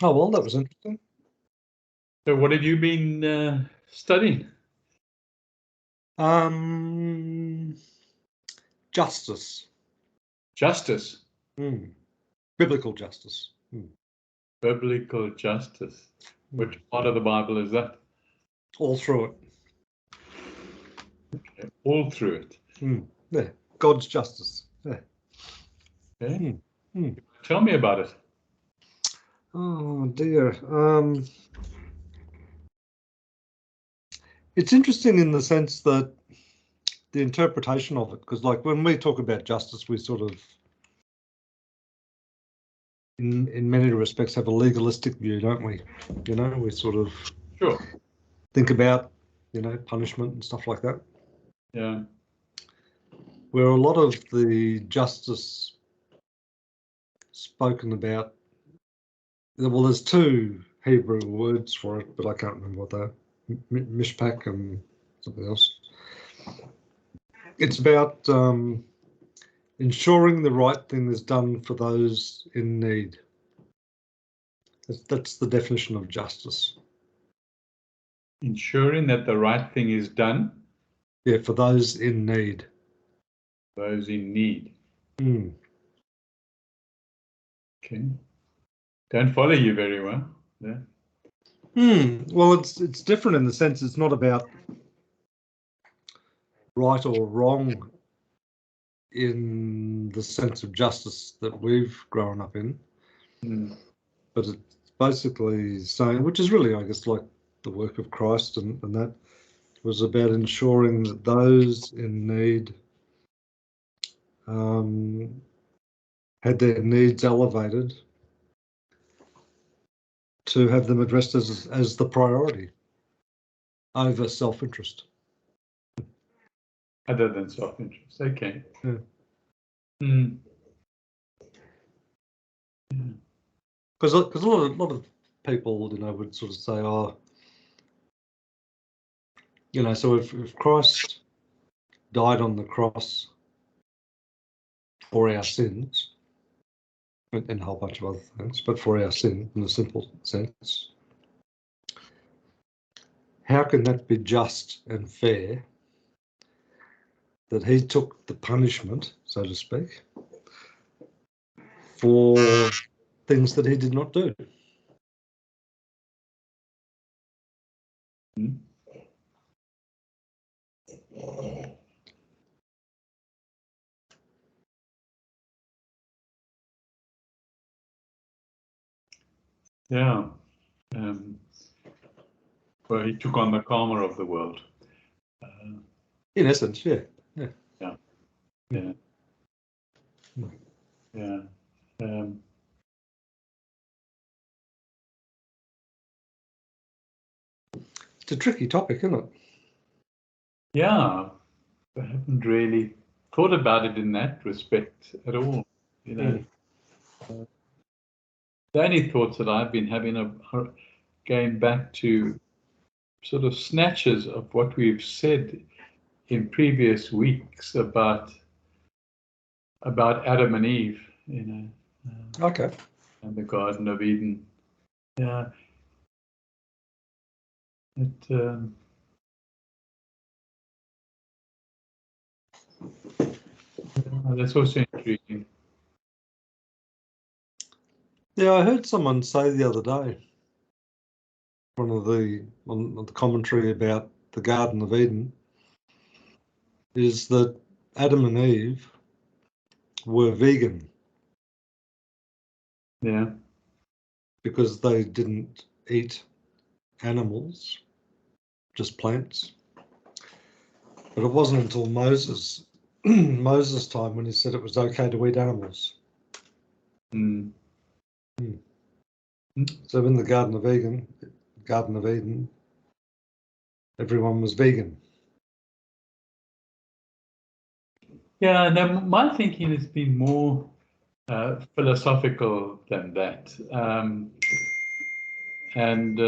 Oh, well, that was interesting. So what have you been studying? Justice. Justice. Biblical justice. Biblical justice. Which part of the Bible is that? All through it. Okay. All through it. Yeah, God's justice. Yeah. Okay. Tell me about it. Oh dear. It's interesting in the sense that the interpretation of it, because like when we talk about justice, we sort of, in many respects, have a legalistic view, don't we? You know, we sort of think about, punishment and stuff like that. Yeah. Where a lot of the justice spoken about, well, there's two Hebrew words for it, but I can't remember what they're. Mishpak and something else. It's about ensuring the right thing is done for those in need. That's the definition of justice. Ensuring that the right thing is done? Yeah, for those in need. Those in need. Okay. Don't follow you very well. Yeah. Well, it's different in the sense it's not about right or wrong in the sense of justice that we've grown up in. But it's basically saying, which is really, I guess, like the work of Christ, and that was about ensuring that those in need had their needs elevated to have them addressed as the priority over self-interest. Other than self-interest, okay. Yeah. Because a lot of people, would sort of say, oh, so if Christ died on the cross for our sins, and a whole bunch of other things, but for our sin in a simple sense, how can that be just and fair that he took the punishment, so to speak, for things that he did not do? Yeah. Well, he took on the karma of the world. In essence, yeah. Yeah. It's a tricky topic, isn't it? Yeah. I haven't really thought about it in that respect at all. The only thoughts that I've been having are going back to sort of snatches of what we've said in previous weeks about Adam and Eve, Okay. and the Garden of Eden. Yeah. That's also intriguing. Yeah, I heard someone say the other day, on the commentary about the Garden of Eden, is that Adam and Eve were vegan. Yeah. Because they didn't eat animals, just plants. But it wasn't until Moses' time when he said it was okay to eat animals. So in the Garden of Eden, everyone was vegan. Yeah, no, my thinking has been more philosophical than that. And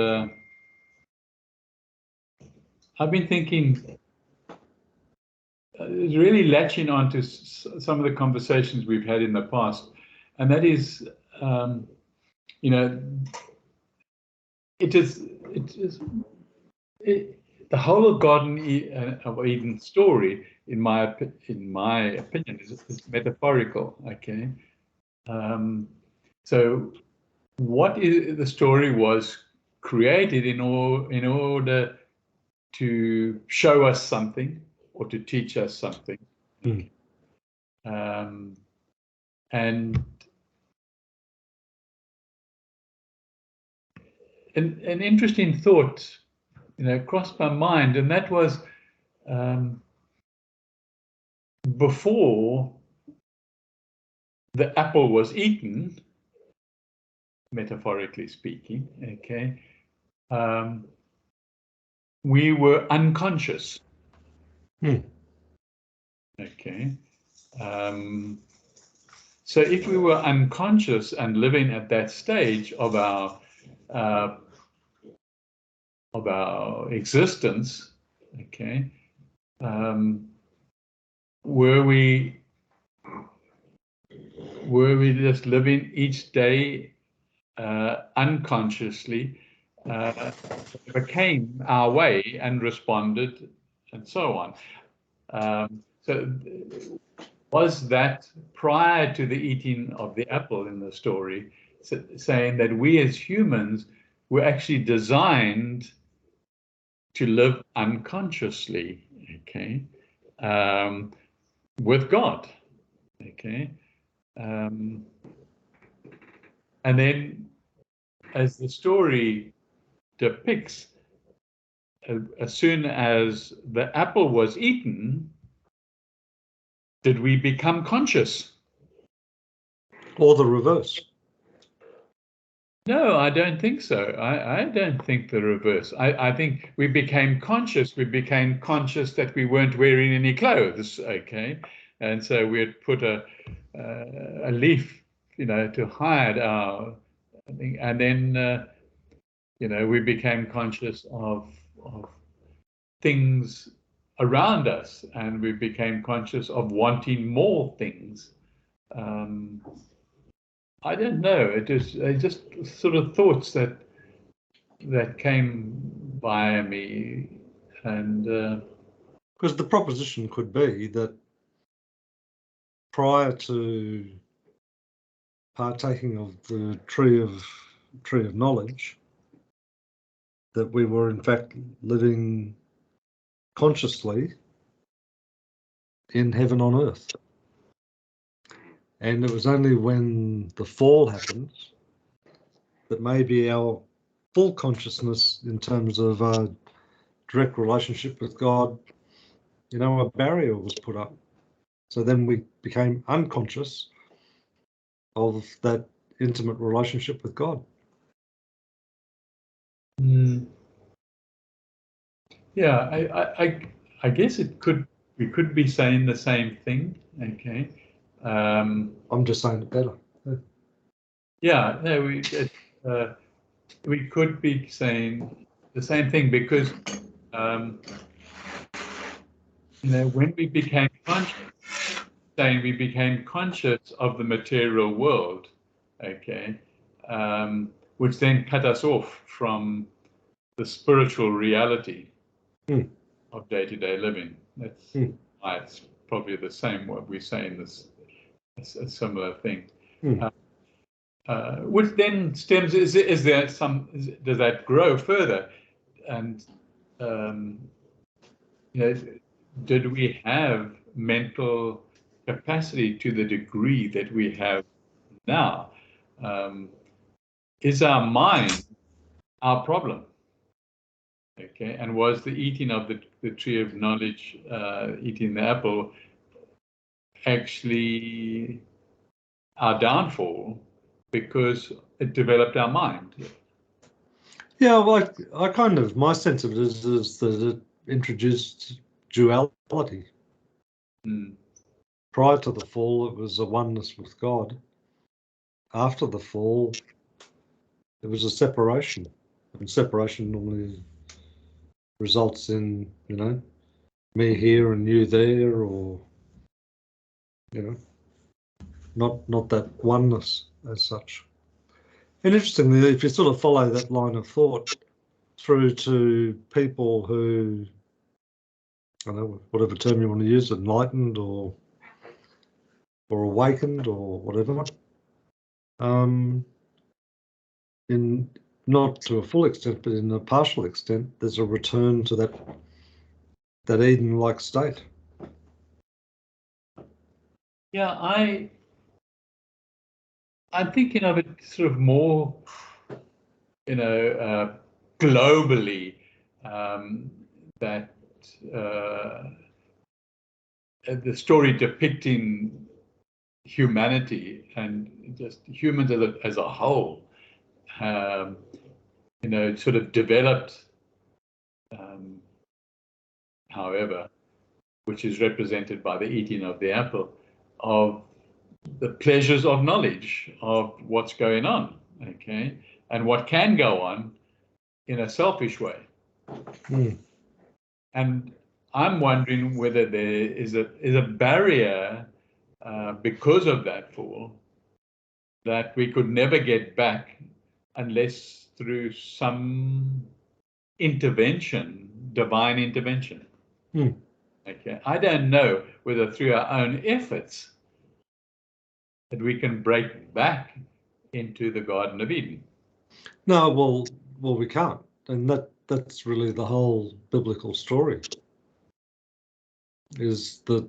I've been thinking, really latching onto some of the conversations we've had in the past, and that is, the whole of Garden of Eden story, in my opinion, is metaphorical. Okay, so what is the story was created in order to show us something or to teach us something. Mm. And an interesting thought, crossed my mind, and that was before the apple was eaten, metaphorically speaking, okay, we were unconscious. Okay. So if we were unconscious and living at that stage of our existence, okay, were we just living each day unconsciously, became our way and responded and so on. So was that prior to the eating of the apple in the story, saying that we as humans were actually designed to live unconsciously, okay, with God, okay, and then as the story depicts, as soon as the apple was eaten, did we become conscious? Or the reverse? No, I don't think so. I don't think the reverse. I think we became conscious. We became conscious that we weren't wearing any clothes, okay? And so we had put a leaf, to hide our thing. And then, we became conscious of things around us, and we became conscious of wanting more things. I don't know. It is just sort of thoughts that came by me, and because the proposition could be that prior to partaking of the tree of knowledge, that we were in fact living consciously in heaven on earth. And it was only when the fall happened that maybe our full consciousness in terms of our direct relationship with God, a barrier was put up. So then we became unconscious of that intimate relationship with God. Yeah, I guess we could be saying the same thing. Okay. I'm just saying it better. Yeah, no, we could be saying the same thing because when we became conscious, we became conscious of the material world, okay, which then cut us off from the spiritual reality of day-to-day living. That's why it's probably the same what we're saying, this a similar thing. Which then stems, is there some, does that grow further? And did we have mental capacity to the degree that we have now? Is our mind our problem? Okay, and was the eating of the tree of knowledge, eating the apple, actually our downfall because it developed our mind? Yeah, well, I kind of, my sense of it is that it introduced duality. Prior to the fall, it was a oneness with God. After the fall, it was a separation. And separation normally results in, me here and you there, or, not that oneness as such. And interestingly, if you sort of follow that line of thought through to people who, I don't know, whatever term you want to use, enlightened or awakened or whatever, in not to a full extent, but in a partial extent, there's a return to that Eden-like state. Yeah, I'm thinking of it sort of more, globally, that the story depicting humanity and just humans as a whole, sort of developed, however, which is represented by the eating of the apple, of the pleasures of knowledge of what's going on, okay, and what can go on in a selfish way. And I'm wondering whether there is a barrier because of that fall that we could never get back unless through some intervention, divine intervention. Okay, I don't know whether through our own efforts that we can break back into the Garden of Eden. No, well, we can't, and that's really the whole biblical story. Is that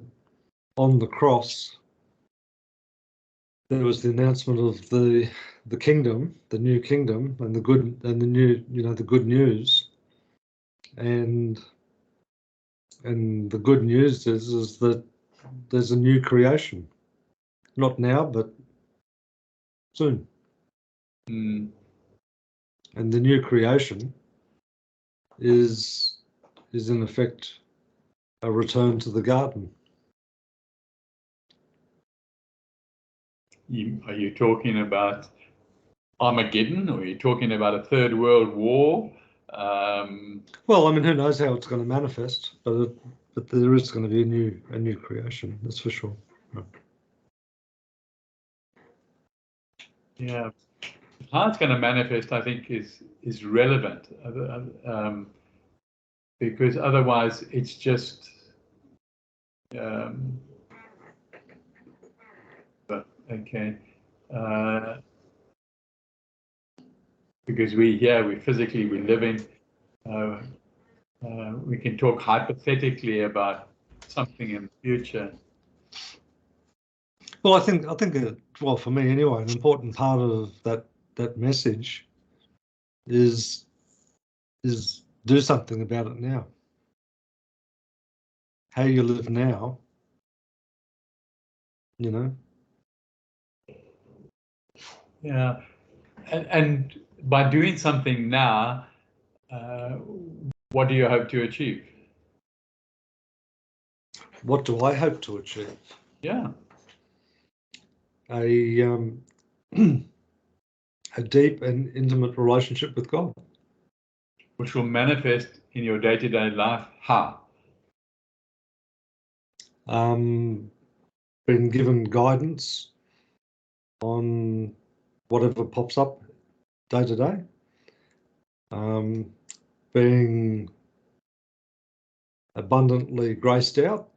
on the cross there was the announcement of the kingdom, the new kingdom, and the good and the new, the good news, and the good news is that there's a new creation, not now but soon. And the new creation is in effect a return to the garden. Are you talking about Armageddon, or are you talking about a third world war? Well, I mean, who knows how it's going to manifest, but there is going to be a new creation, that's for sure. Yeah, how it's going to manifest, I think, is relevant, because otherwise it's just. But okay. Because we physically, we live in, we can talk hypothetically about something in the future. Well, I think well, for me anyway, an important part of that message is do something about it now. How you live now, Yeah, and by doing something now, what do you hope to achieve? What do I hope to achieve? Yeah. A deep and intimate relationship with God. Which will manifest in your day-to-day life. How? Been given guidance on whatever pops up day to day. Being abundantly graced out.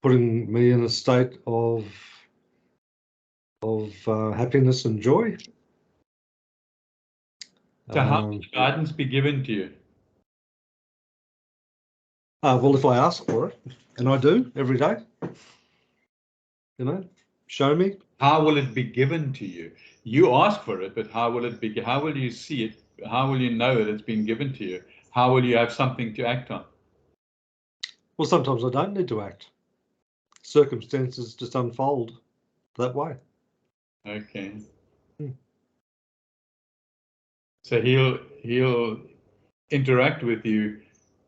Putting me in a state of happiness and joy. So how will guidance be given to you? Well, if I ask for it, and I do every day, show me. How will it be given to you? You ask for it, but how will it be? How will you see it? How will you know that it's been given to you? How will you have something to act on? Well, sometimes I don't need to act. Circumstances just unfold that way. Okay. So he'll interact with you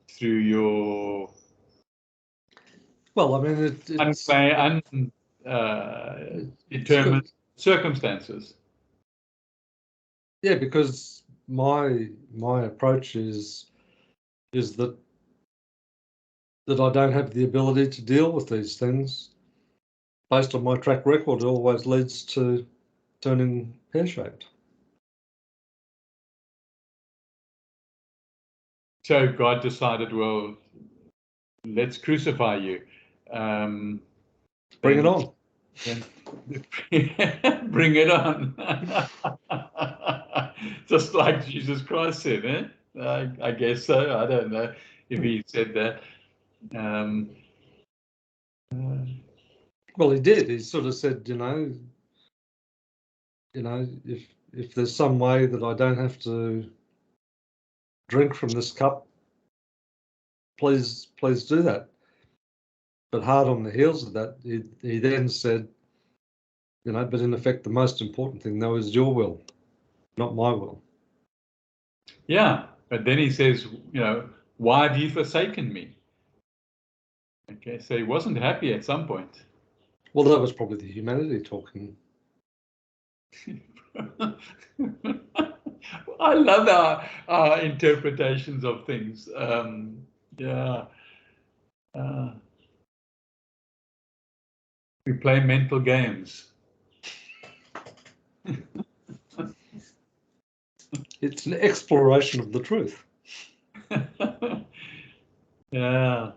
through your. Well, I mean, it's determined circumstances. Yeah, because my approach is that I don't have the ability to deal with these things based on my track record, it always leads to turning pear-shaped. So God decided, well, let's crucify you. Bring it on. Bring it on. Just like Jesus Christ said, eh? I guess so. I don't know if he said that. Well, he did. He sort of said, you know, if there's some way that I don't have to drink from this cup, please do that. But hard on the heels of that, he then said, you know, but in effect, the most important thing, though, is your will, not my will. Yeah, but then he says, you know, why have you forsaken me? Okay, so he wasn't happy at some point. Well, that was probably the humanity talking. I love our interpretations of things. Yeah. We play mental games. It's an exploration of the truth. Yeah.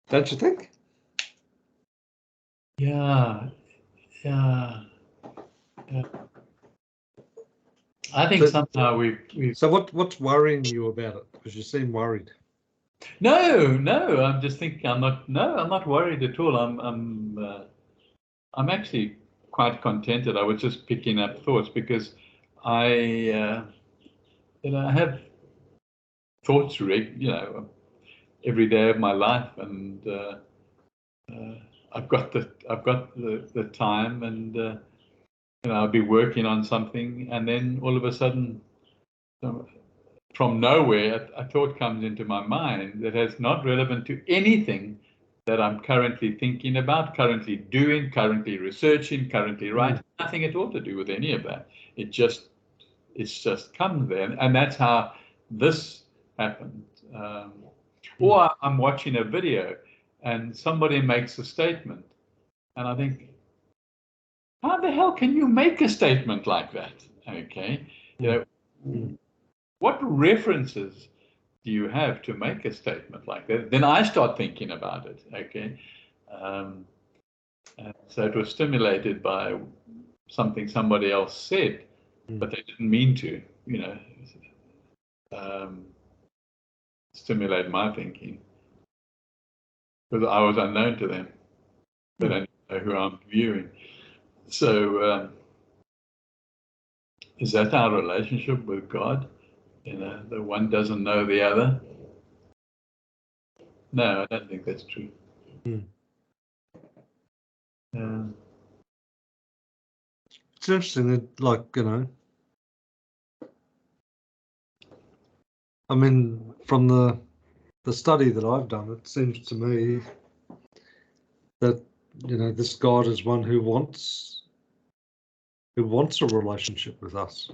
Don't you think? Yeah. I think somehow we've. So what's worrying you about it? Because you seem worried. No. I'm just thinking. I'm not worried at all. I'm actually quite contented. I was just picking up thoughts because I have thoughts, every day of my life, and I've got the time, and I'll be working on something, and then all of a sudden, from nowhere, a thought comes into my mind that is not relevant to anything that I'm currently thinking about, currently doing, currently researching, currently writing. Nothing at all to do with any of that. It's just come there, and that's how this happened. Or I'm watching a video, and somebody makes a statement, and I think, how the hell can you make a statement like that? Okay, what references do you have to make a statement like that? Then I start thinking about it. Okay, so it was stimulated by something somebody else said, but they didn't mean to, stimulate my thinking, because I was unknown to them. They don't know who I'm viewing. So is that our relationship with God? The one doesn't know the other? No, I don't think that's true. It's interesting that, like, I mean, from the study that I've done, it seems to me that, this God is one who wants a relationship with us.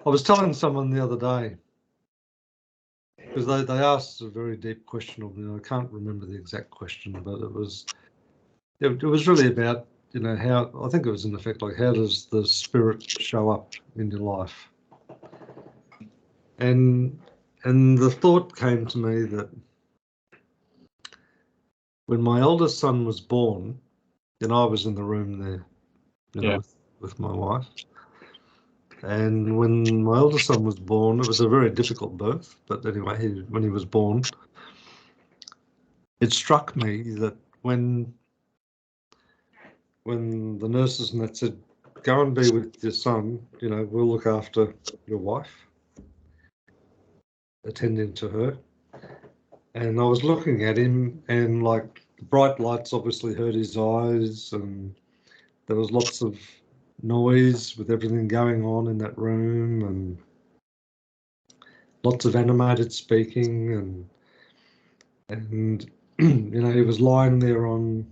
I was telling someone the other day, because they asked a very deep question of me. I can't remember the exact question, but it was really about, how, I think it was in effect like, how does the Spirit show up in your life? And the thought came to me that when my eldest son was born, I was in the room there, with my wife. And when my eldest son was born, it was a very difficult birth. But anyway, when he was born, it struck me that when the nurses and that said, go and be with your son, we'll look after your wife, attending to her. And I was looking at him, and like the bright lights obviously hurt his eyes, and there was lots of noise with everything going on in that room, and lots of animated speaking, and he was lying there on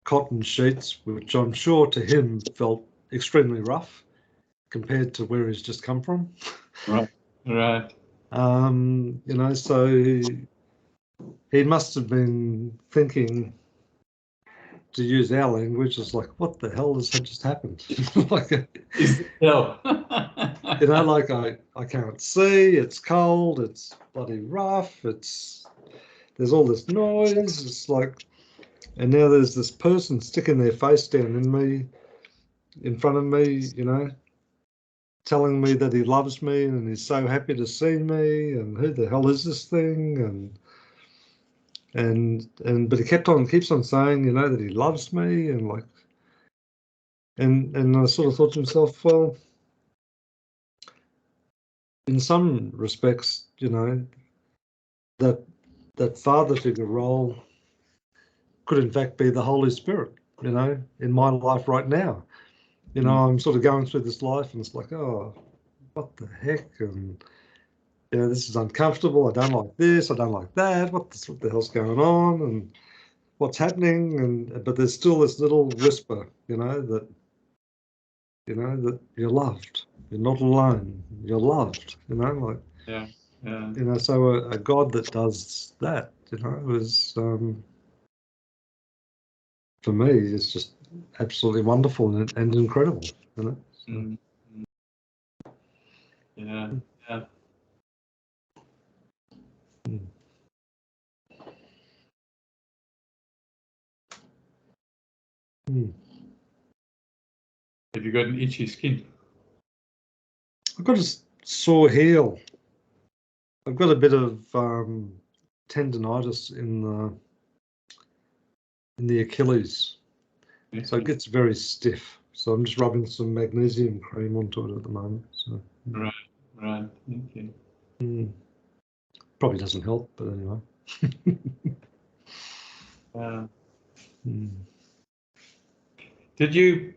cotton sheets, which I'm sure to him felt extremely rough compared to where he's just come from. Right. So he must have been thinking, to use our language, it's like, what the hell has just happened? Like, No. you know, like I can't see, it's cold, it's bloody rough, there's all this noise, it's like, and now there's this person sticking their face down in front of me, you know, telling me that he loves me and he's so happy to see me, and who the hell is this thing? But he keeps on saying, you know, that he loves me, and like, and I sort of thought to myself, well, in some respects, you know, that father figure role could in fact be the Holy Spirit, you know, in my life right now. You know, I'm sort of going through this life and it's like, oh, what the heck? And, you know, this is uncomfortable. I don't like this. I don't like that. What the hell's going on? And what's happening? But there's still this little whisper, you know, that you're loved. You're not alone. You're loved, you know, like, Yeah. you know, so a God that does that, you know, is, for me, is just absolutely wonderful and incredible, you know. So. Mm. Yeah. Yeah. Mm. Mm. Have you got an itchy skin? I've got a sore heel. I've got a bit of tendonitis in the Achilles, so it gets very stiff. So I'm just rubbing some magnesium cream onto it at the moment. So Right. Okay. Probably doesn't help, but anyway. Mm. Did you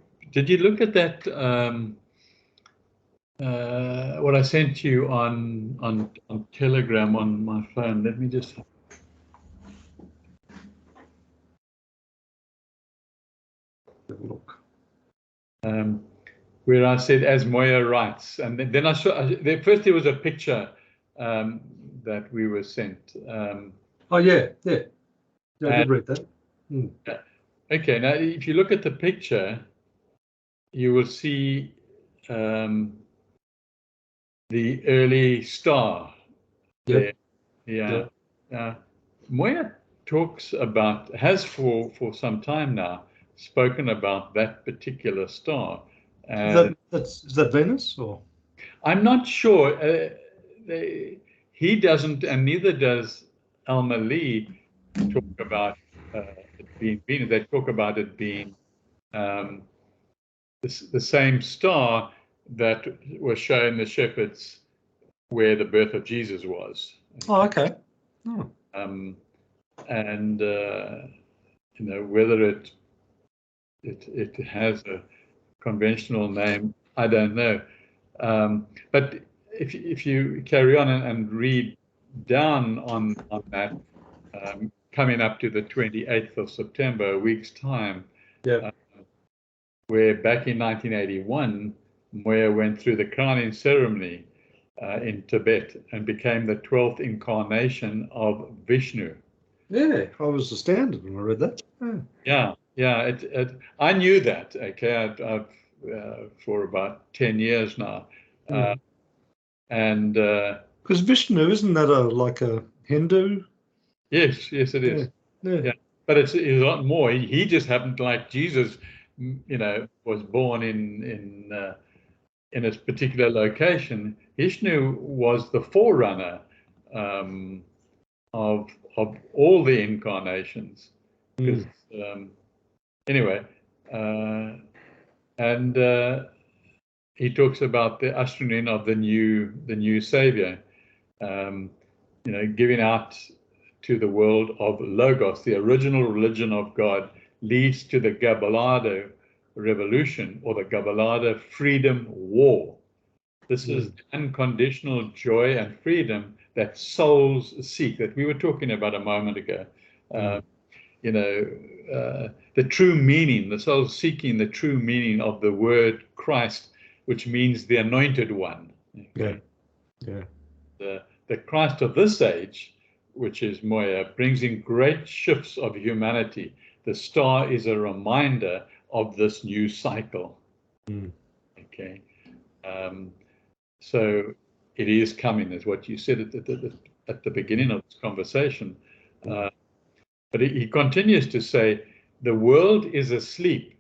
look at that? What I sent you on Telegram on my phone. Let me just. Have a look. Where I said, as Moya writes, and then I saw. First, there was a picture that we were sent. Oh yeah, I did read that. Mm. Okay, now if you look at the picture, you will see the early star there. Yeah. Moya has for some time now spoken about that particular star. Is that Venus or? I'm not sure. He doesn't, and neither does Alma Lee, talk about it being Venus. They talk about it being the same star that was shown the shepherds where the birth of Jesus was. Oh, okay. Oh. And you know, whether it has a conventional name, I don't know. But if you carry on and read down on that, coming up to the 28th of September, a week's time, where back in 1981, Moya went through the crowning ceremony in Tibet and became the 12th incarnation of Vishnu. Yeah, I was astounded when I read that. Yeah. I knew that. Okay, I've for about 10 years now, and because Vishnu, isn't that like a Hindu? Yes, it is. Yeah. But it's a lot more. He just happened, like Jesus, you know, was born in a particular location. Vishnu was the forerunner of all the incarnations. Because anyway, and he talks about the ushering of the new savior, you know, giving out to the world of Logos, the original religion of God, leads to the Gabalada revolution or the Gabalada freedom war. This is the unconditional joy and freedom that souls seek, that we were talking about a moment ago. You know, the true meaning, the soul seeking the true meaning of the word Christ, which means the anointed one. Okay? Yeah. The Christ of this age which is Moya, brings in great shifts of humanity. The star is a reminder of this new cycle. Okay. So it is coming, is what you said at the beginning of this conversation. But he continues to say, the world is asleep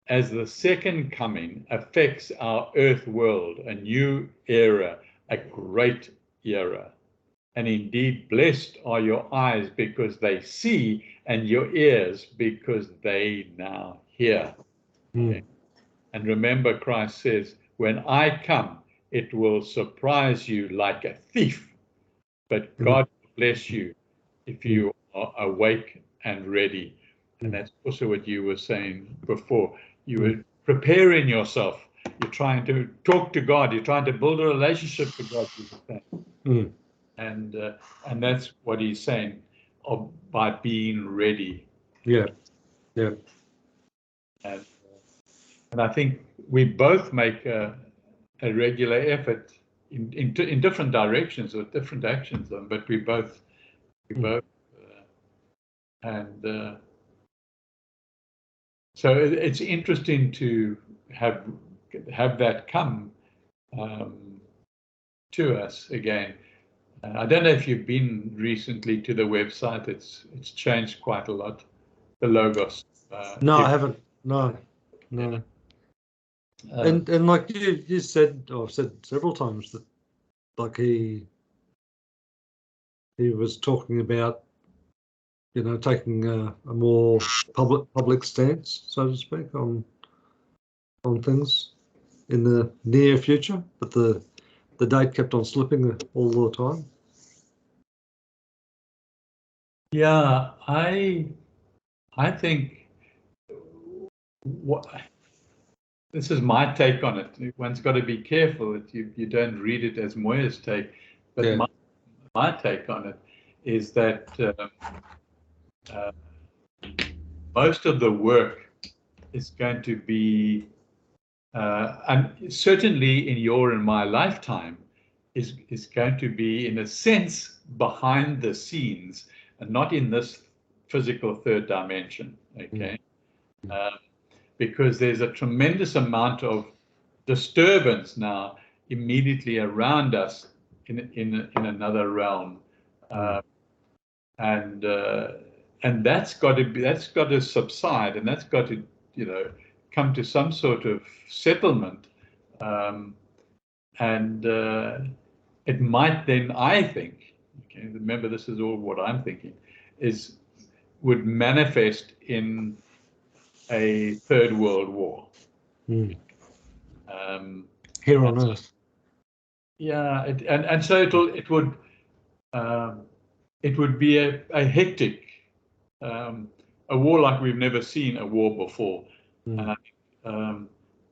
as the second coming affects our earth world, a new era, a great era. And indeed, blessed are your eyes because they see, and your ears because they now hear. Okay. And remember, Christ says, when I come, it will surprise you like a thief, but God will bless you if you are awake and ready. And that's also what you were saying before. You were preparing yourself. You're trying to talk to God. You're trying to build a relationship with God. And that's what he's saying by being ready. Yeah. And I think we both make a regular effort in different directions or different actions, but we both so it's interesting to have that come to us again. I don't know if you've been recently to the website. It's changed quite a lot. The Logos. No, I haven't. No. And like you said, or I've said several times that, like he was talking about, taking a more public stance, so to speak, on things in the near future, but the date kept on slipping all the time. Yeah, I think this is my take on it. One's got to be careful that you don't read it as Moya's take, but my take on it is that most of the work is going to be, and certainly in your and my lifetime, is going to be, in a sense, behind the scenes and not in this physical third dimension. Okay. Because there's a tremendous amount of disturbance now immediately around us in another realm, and that's got to subside, and that's got to come to some sort of settlement, and it might then, I think, okay, remember this is all what I'm thinking, would manifest in a third world war. Here on Earth. Yeah, and so it would be a hectic, a war like we've never seen a war before. And I think,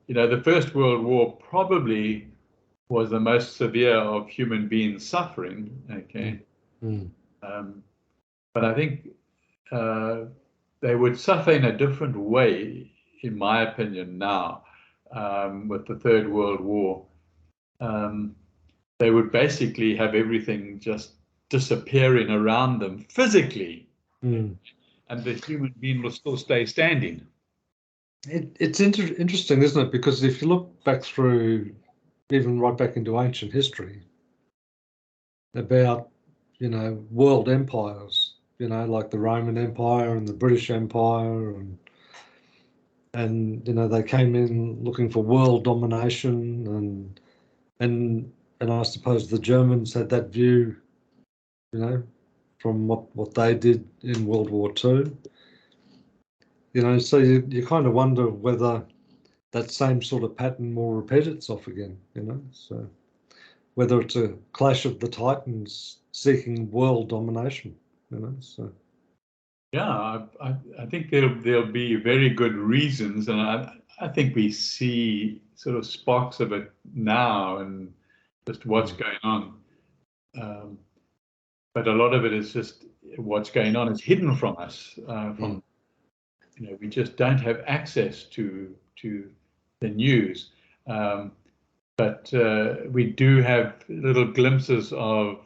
the First World War probably was the most severe of human beings suffering. Okay, but I think they would suffer in a different way, in my opinion, now with the Third World War. They would basically have everything just disappearing around them physically, and the human being will still stay standing. It's interesting, isn't it? Because if you look back through, even right back into ancient history, about world empires, like the Roman Empire and the British Empire, and they came in looking for world domination, and I suppose the Germans had that view, from what they did in World War II. So you kind of wonder whether that same sort of pattern will repeat itself again, so whether it's a clash of the titans seeking world domination, so. Yeah, I think there'll be very good reasons, and I think we see sort of sparks of it now and just what's going on. But a lot of it is just what's going on is hidden from us. We just don't have access to the news. But we do have little glimpses of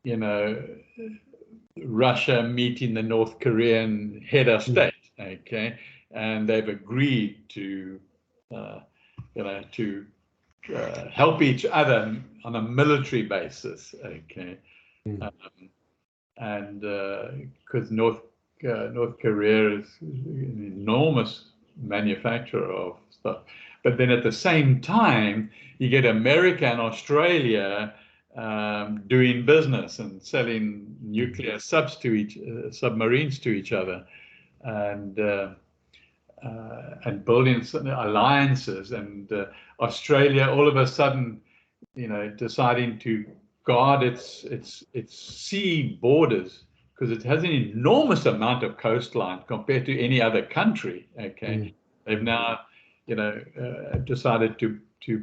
you know, Russia meeting the North Korean head of state, okay, and they've agreed to, you know, to help each other on a military basis, okay, and because North Korea is an enormous manufacturer of stuff, but then at the same time you get America and Australia doing business and selling nuclear submarines to each other, and building alliances, and Australia all of a sudden, you know, deciding to guard its sea borders because it has an enormous amount of coastline compared to any other country. Okay, they've now, you know, decided to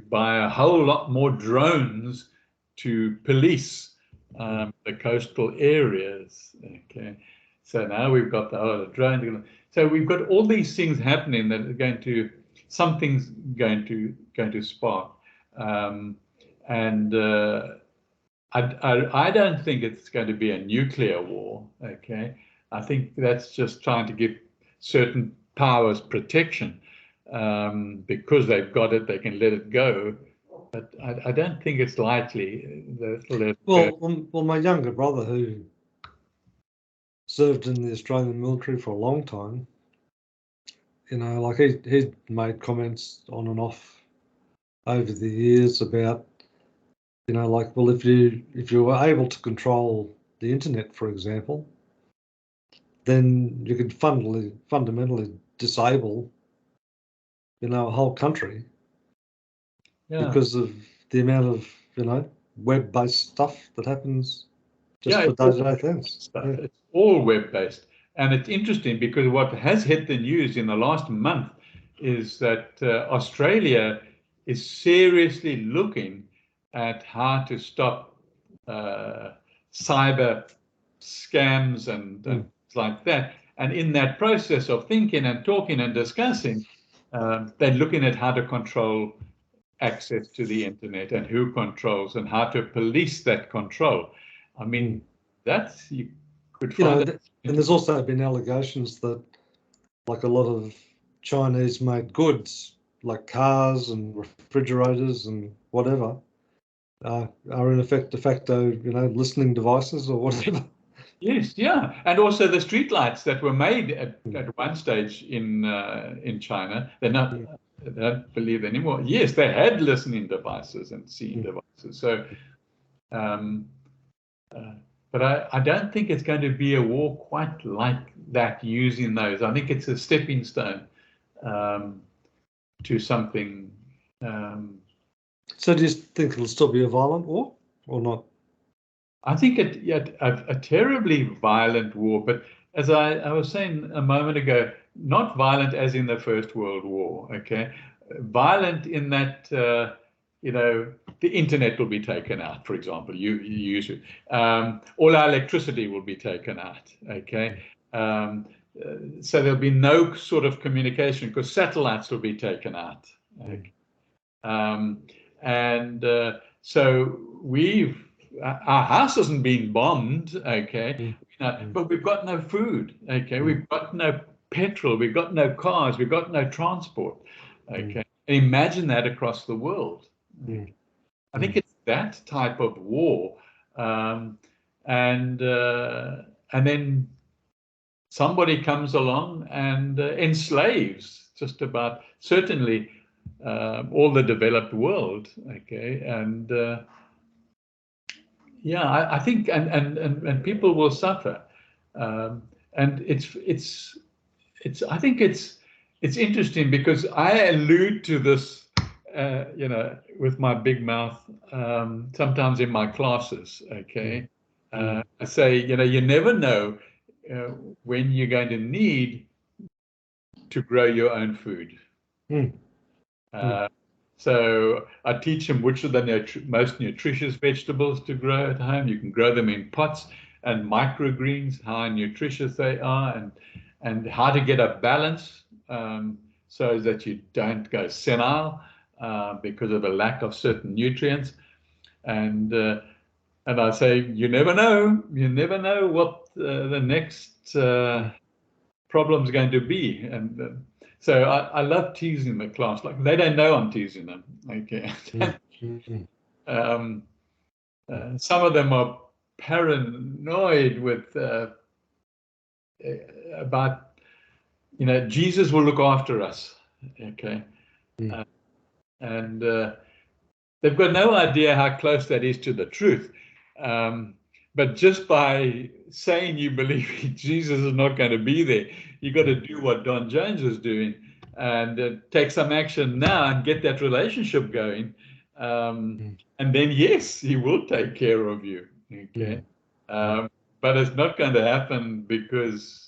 buy a whole lot more drones to police the coastal areas. Okay, so now we've got the drones. So we've got all these things happening that are going to, something's going to spark, and I don't think it's going to be a nuclear war. Okay, I think that's just trying to give certain powers protection because they've got it, they can let it go. But I don't think it's likely that. Well, my younger brother, who served in the Australian military for a long time, you know, like he made comments on and off over the years about, you know, like, well, if you were able to control the internet, for example, then you could fundamentally disable, you know, a whole country because of the amount of, you know, web-based stuff that happens just for day-to-day things. It's all web-based. And it's interesting because what has hit the news in the last month is that Australia is seriously looking at how to stop cyber scams and things like that. And in that process of thinking and talking and discussing, they're looking at how to control access to the internet and who controls and how to police that control. I mean, that's, you could find. And there's also been allegations that, like, a lot of Chinese-made goods, like cars and refrigerators and whatever, are in effect de facto, you know, listening devices or whatever. Yes, yeah, and also the streetlights that were made at one stage in China, they're not. I don't believe anymore. Yes, they had listening devices and seeing devices. So, but I don't think it's going to be a war quite like that using those. I think it's a stepping stone to something. So do you think it'll still be a violent war or not? I think a terribly violent war, but as I was saying a moment ago, not violent as in the First World War, okay? Violent in that, you know, the internet will be taken out, for example. You use it. All our electricity will be taken out, okay? So there'll be no sort of communication because satellites will be taken out. Okay? So our house hasn't been bombed, okay, but we've got no food, okay, we've got no petrol, we've got no cars, we've got no transport, okay. And imagine that across the world. I think it's that type of war, and then somebody comes along and enslaves just about certainly all the developed world, okay, and yeah, I think, and people will suffer, and it's I think it's interesting because I allude to this, you know, with my big mouth sometimes in my classes. Okay, I say, you know, you never know when you're going to need to grow your own food. So I teach them which are the most nutritious vegetables to grow at home. You can grow them in pots, and microgreens, how nutritious they are, and how to get a balance so that you don't go senile because of a lack of certain nutrients. And And I say, you never know. You never know what the next problem's going to be. And so I love teasing the class. Like, they don't know I'm teasing them. Okay. Some of them are paranoid with about, Jesus will look after us. Okay. And they've got no idea how close that is to the truth. But just by saying you believe Jesus is not going to be there, you've got to do what Don Jones is doing and take some action now and get that relationship going. And then, yes, he will take care of you. Okay. But it's not going to happen because,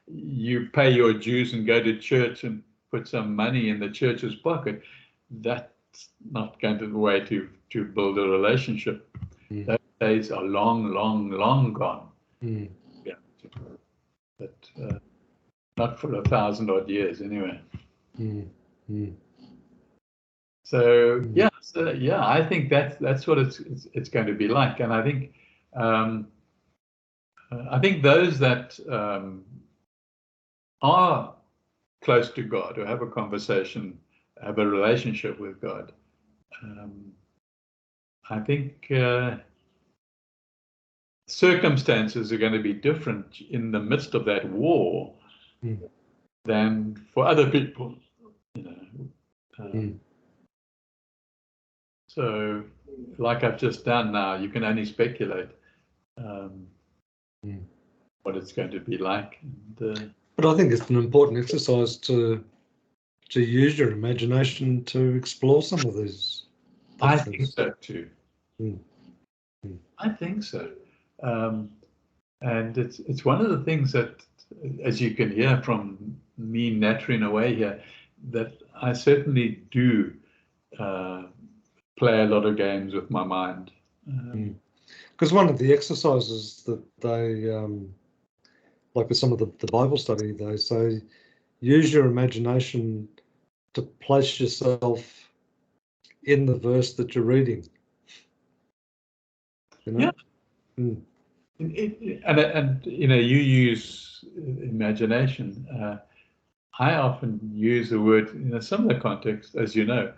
you pay your dues and go to church and put some money in the church's pocket. That's not going to be the way to build a relationship. Those days are long, long, long gone. Yeah. But not for 1,000-odd years anyway. So I think that's what it's going to be like. And I think those that are close to God, or have a conversation, have a relationship with God, I think circumstances are going to be different in the midst of that war than for other people. So, like I've just done now, you can only speculate what it's going to be like. But I think it's an important exercise to use your imagination to explore some of these. I think so too. I think so. And it's one of the things that, as you can hear from me nattering away here, that I certainly do play a lot of games with my mind. Because one of the exercises that they, like with some of the Bible study, they say, use your imagination to place yourself in the verse that you're reading. Yeah. And you use imagination. I often use the word in a similar context, as you know,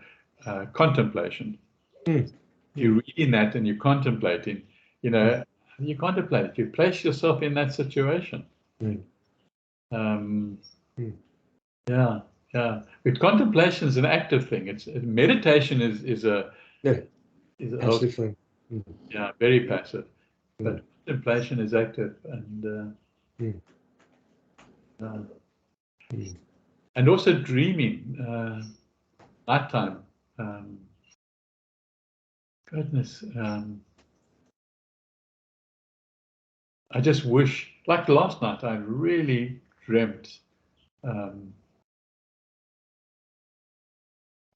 contemplation. You're reading that and you're contemplating. You contemplate. You place yourself in that situation. Yeah. But contemplation is an active thing. Meditation is a passive thing. Yeah, very passive. But contemplation is active, and also dreaming, nighttime. Goodness, I just wish, like last night, I really dreamt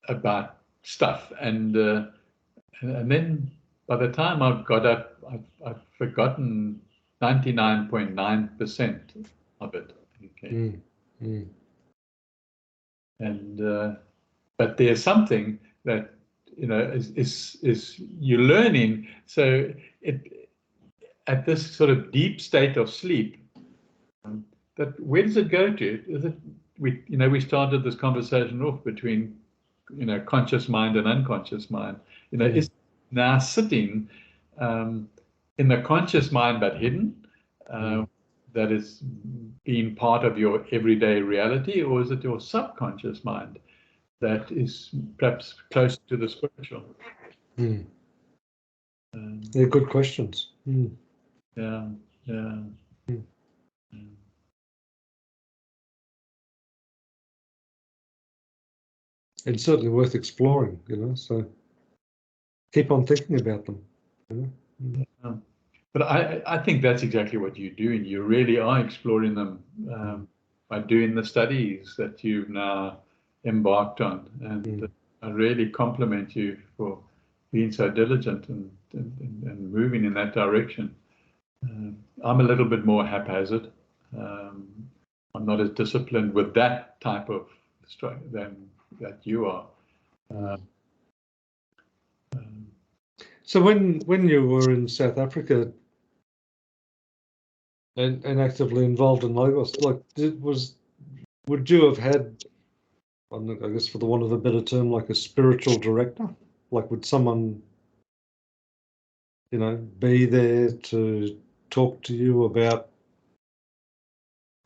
about stuff, and then by the time I've got up, I've forgotten 99.9% of it. Okay. And but there's something that is you're learning. So at this sort of deep state of sleep, that where does it go to? Is it we started this conversation off between conscious mind and unconscious mind. Is now sitting in the conscious mind but hidden, that is being part of your everyday reality, or is it your subconscious mind that is perhaps close to the spiritual? They're good questions. Yeah. It's certainly worth exploring, so keep on thinking about them. But I think that's exactly what you're doing. You really are exploring them by doing the studies that you've now embarked on. And I really compliment you for being so diligent and moving in that direction. I'm a little bit more haphazard. I'm not as disciplined with that type of than that you are. So when you were in South Africa and actively involved in Logos, like would you have had, I guess for the want of a better term, like a spiritual director? Like would someone, be there to talk to you about,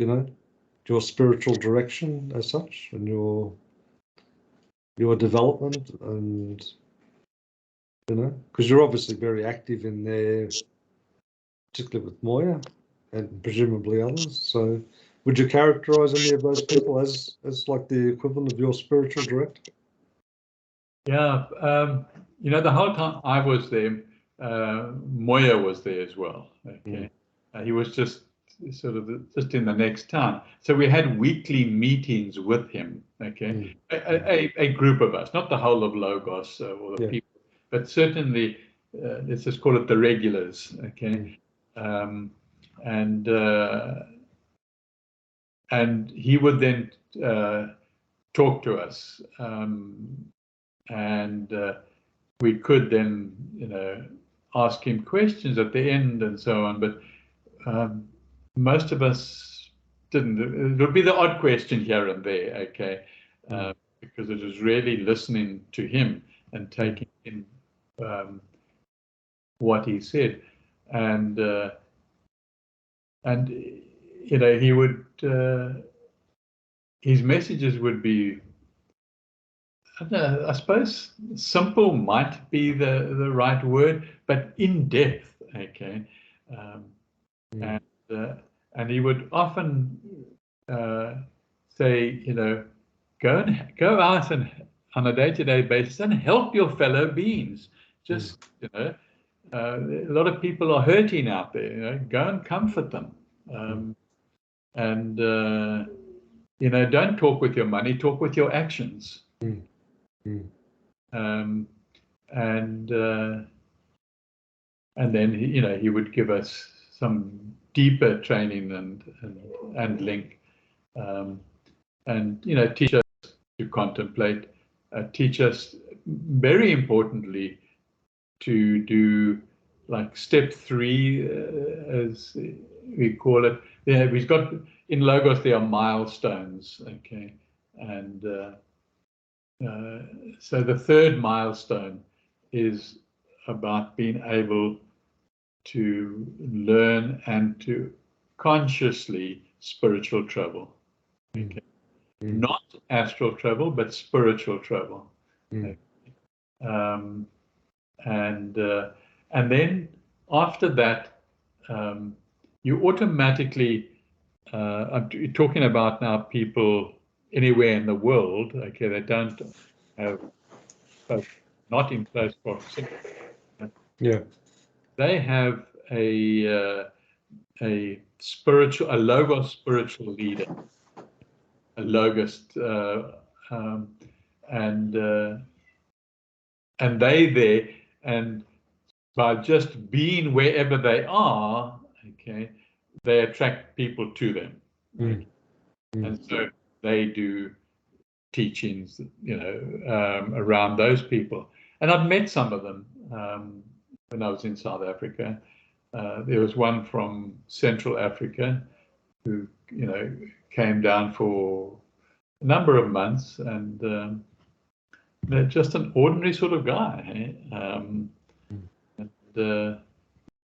your spiritual direction as such and your development and, because you're obviously very active in there, particularly with Moya and presumably others. So would you characterize any of those people as like the equivalent of your spiritual director? Yeah, the whole time I was there, Moya was there as well. Okay, he was just sort of just in the next town. So we had weekly meetings with him. Okay, a group of us, not the whole of Logos or the people, but certainly let's just call it the regulars. Okay, and he would then talk to us. And we could then, ask him questions at the end and so on. But most of us didn't. It would be the odd question here and there, okay, because it was really listening to him and taking in what he said, and he would his messages would be, I don't know, I suppose simple might be the right word, but in depth, okay. And he would often say, go out and on a day-to-day basis and help your fellow beings. Just, a lot of people are hurting out there. Go and comfort them. And don't talk with your money, talk with your actions. And then he would give us some deeper training and link, and teach us to contemplate, teach us very importantly to do like step 3, as we call it. We've got in Logos there are milestones, okay, and so the third milestone is about being able to learn and to consciously spiritual travel. Okay. Not astral travel, but spiritual travel. Okay. And then after that, you automatically, I'm talking about now people anywhere in the world, okay, that don't have, not in close proximity. Yeah. They have a Logos spiritual leader, a Logos, and they there, and by just being wherever they are, okay, they attract people to them. Okay? And so they do teachings, around those people. And I've met some of them when I was in South Africa. There was one from Central Africa who, came down for a number of months, and they're just an ordinary sort of guy. I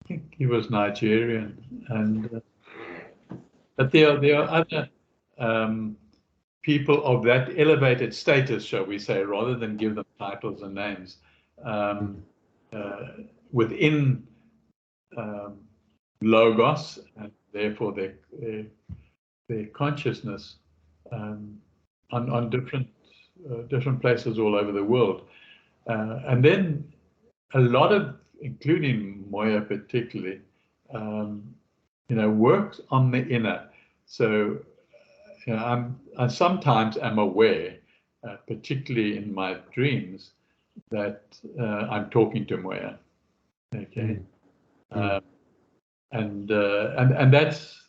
think he was Nigerian, but there are other people of that elevated status, shall we say, rather than give them titles and names, within Logos, and therefore their consciousness on different places all over the world, and then a lot of, including Moya particularly, works on the inner. So I sometimes am aware, particularly in my dreams, that I'm talking to Moya. Okay, and that's,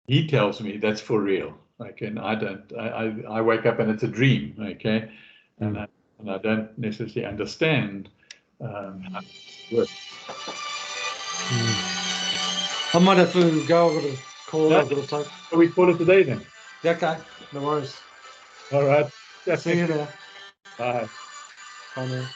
he tells me that's for real. Okay, and I don't. I wake up and it's a dream. Okay, and I don't necessarily understand how it works. I might have to go. I've got a call. Yeah. I've got to take. Shall we call it today then? Yeah, okay, no worries. All right. See you now. Bye. Bye now.